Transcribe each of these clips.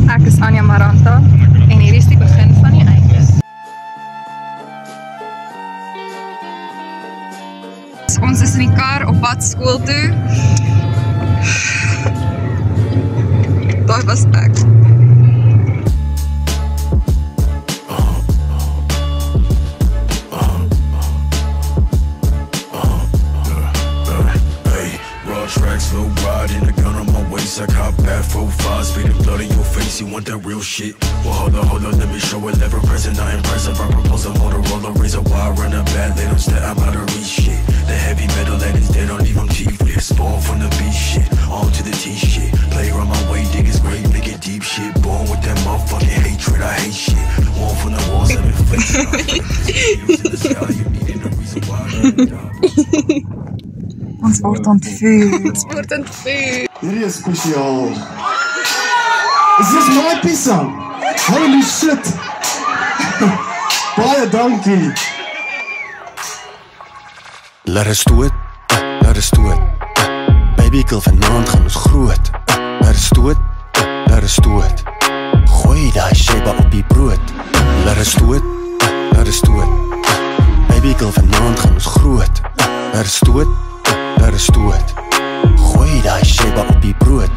Ek is Anja Maranta en hier is die begin van die einde. Ons is in die kar op pad skool toe. Daai was ek. Slow ride and a gun on my waist. I cop bad 4-5, spitting blood in your face. You want that real shit? Well, hold on, let me show it. Never present, not impressive. I propose a Motorola razor wire, run a bad. They don't stare, I'm out of reach shit. The heavy metal that is dead, don't leave them cheap. We're spawn from the beast shit, on to the T shit. Play around my way, dig is great, make it deep shit. Born with that motherfucking hatred, I hate shit. One from the walls of inflation. Using the sky, you needed the reason why. Ons word ontvoer. Ons word ontvoer. Hierdie is spesiaal. Is dit my pizza? Holy shit. Baie dankie. Laat het stoot. Baby girl vanaand gaan ons groot. Laat het stoot. Gooi daai sheba op die brood. Laat het stoot. Baby girl vanaand gaan ons groot. Laat het stoot. Gooi daai sheba op die brood.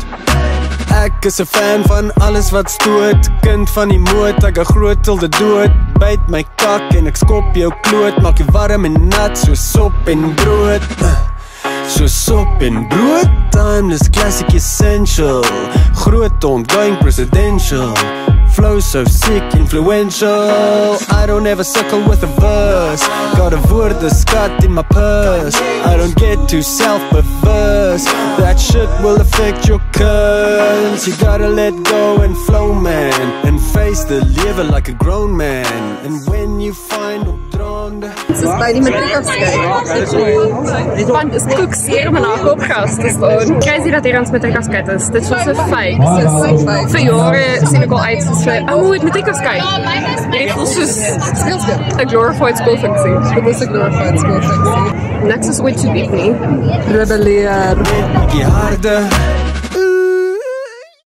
Ek is 'n fan van alles wat stoot. Kind van die moot, ek ga groot til dit dood. Byt my kak en ek skop jou kloot. Maak jy warm en nat so sop en brood. So sop en brood. Timeless classic essential. Groot ongoing presidential. Flow so sick, influential. I don't ever suckle with a verse. Got a woorde skat in my purse. I don't get too self-perverse. That shit will affect your curves. You gotta let go and flow, man. And face the lewe like a grown man. And when you find opdronde. Dit is by die matriekafskeid. Want is koek seer om in haar kopgas te staan. Crazy dat hier ons matriekafskeid is. Dit is so fake. Vir jare sien ek al uit soos het matriekafskeid. Dit voel soos 'n glorified school funksie. Dit is 'n glorified school funksie. Niks is ooit too diep nie. Rebelleer. Die harde